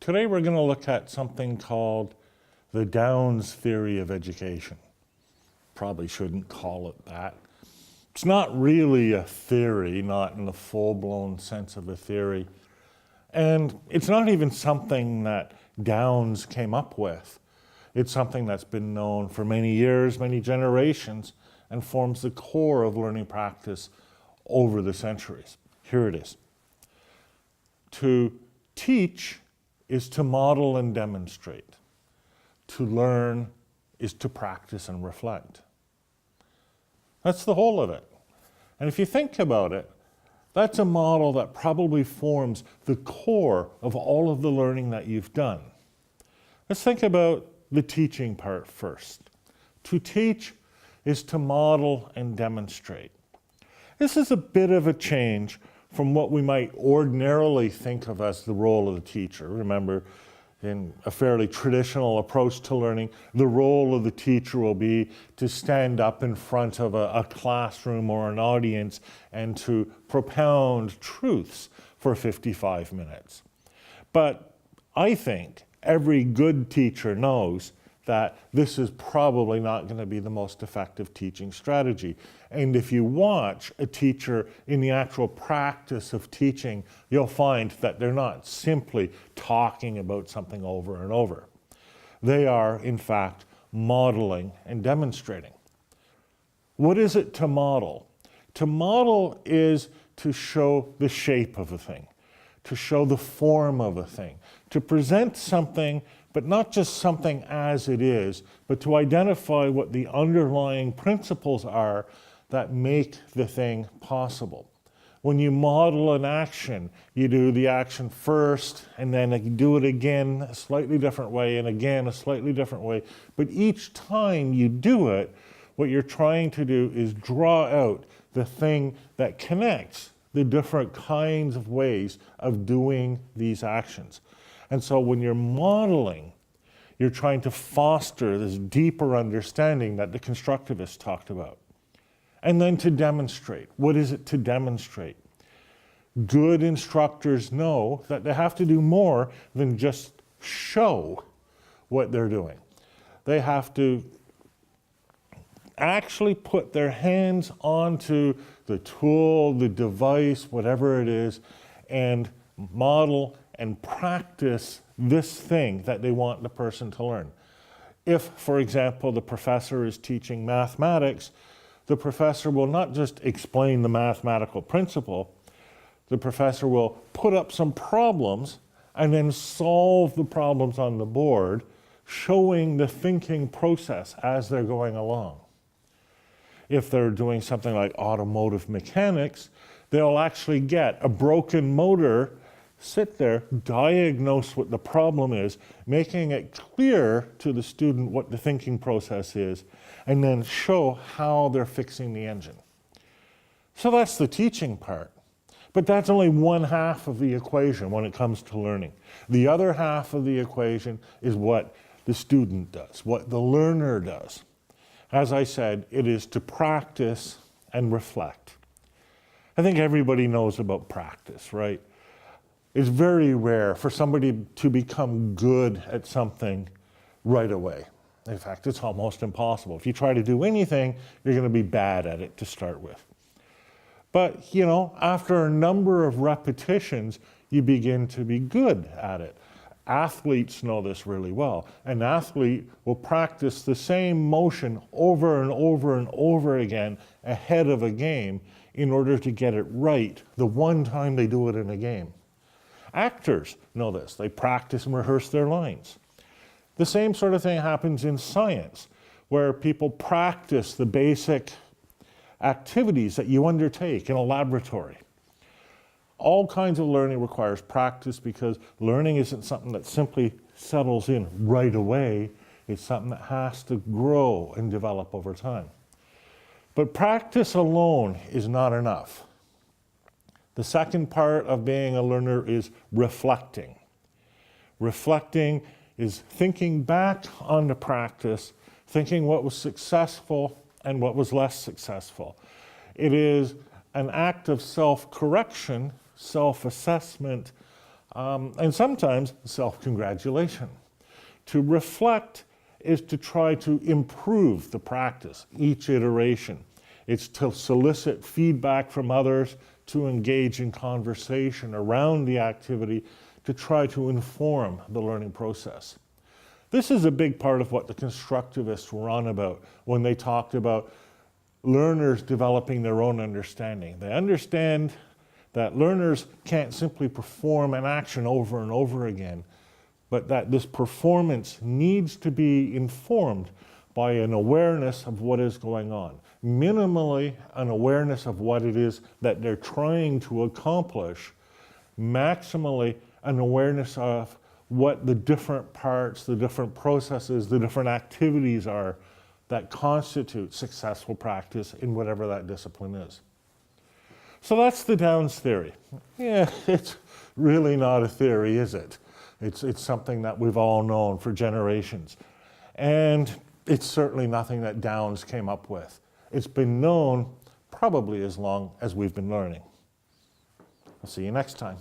Today we're going to look at something called the Downs theory of education. Probably shouldn't call it that. It's not really a theory, not in the full-blown sense of a theory. And it's not even something that Downs came up with. It's something that's been known for many years, many generations, and forms the core of learning practice over the centuries. Here it is. To teach is to model and demonstrate. To learn is to practice and reflect. That's the whole of it. And if you think about it, that's a model that probably forms the core of all of the learning that you've done. Let's think about the teaching part first. To teach is to model and demonstrate. This is a bit of a change from what we might ordinarily think of as the role of the teacher. Remember, in a fairly traditional approach to learning, the role of the teacher will be to stand up in front of a classroom or an audience and to propound truths for 55 minutes. But I think every good teacher knows that this is probably not going to be the most effective teaching strategy. And if you watch a teacher in the actual practice of teaching, you'll find that they're not simply talking about something over and over. They are, in fact, modeling and demonstrating. What is it to model? To model is to show the shape of a thing, to show the form of a thing, to present something, but not just something as it is, but to identify what the underlying principles are that make the thing possible. When you model an action, you do the action first, and then you do it again a slightly different way, and again a slightly different way. But each time you do it, what you're trying to do is draw out the thing that connects the different kinds of ways of doing these actions. And so when you're modeling, you're trying to foster this deeper understanding that the constructivists talked about. And then to demonstrate. What is it to demonstrate? Good instructors know that they have to do more than just show what they're doing. They have to actually put their hands onto the tool, the device, whatever it is, and model and practice this thing that they want the person to learn. If, for example, the professor is teaching mathematics, the professor will not just explain the mathematical principle, the professor will put up some problems and then solve the problems on the board, showing the thinking process as they're going along. If they're doing something like automotive mechanics, they'll actually get a broken motor, sit there, diagnose what the problem is, making it clear to the student what the thinking process is, and then show how they're fixing the engine. So that's the teaching part. But that's only one half of the equation when it comes to learning. The other half of the equation is what the student does, what the learner does. As I said, it is to practice and reflect. I think everybody knows about practice, right? It's very rare for somebody to become good at something right away. In fact, it's almost impossible. If you try to do anything, you're going to be bad at it to start with. But, after a number of repetitions, you begin to be good at it. Athletes know this really well. An athlete will practice the same motion over and over and over again ahead of a game in order to get it right the one time they do it in a game. Actors know this. They practice and rehearse their lines. The same sort of thing happens in science, where people practice the basic activities that you undertake in a laboratory. All kinds of learning requires practice because learning isn't something that simply settles in right away. It's something that has to grow and develop over time. But practice alone is not enough. The second part of being a learner is reflecting. Reflecting is thinking back on the practice, thinking what was successful and what was less successful. It is an act of self-correction, self-assessment, and sometimes self-congratulation. To reflect is to try to improve the practice, each iteration. It's to solicit feedback from others, to engage in conversation around the activity, to try to inform the learning process. This is a big part of what the constructivists were on about when they talked about learners developing their own understanding. They understand that learners can't simply perform an action over and over again, but that this performance needs to be informed by an awareness of what is going on. Minimally, an awareness of what it is that they're trying to accomplish. Maximally, an awareness of what the different parts, the different processes, the different activities are that constitute successful practice in whatever that discipline is. So that's the Downs theory. Yeah, it's really not a theory, is it? It's something that we've all known for generations. And it's certainly nothing that Downs came up with. It's been known probably as long as we've been learning. I'll see you next time.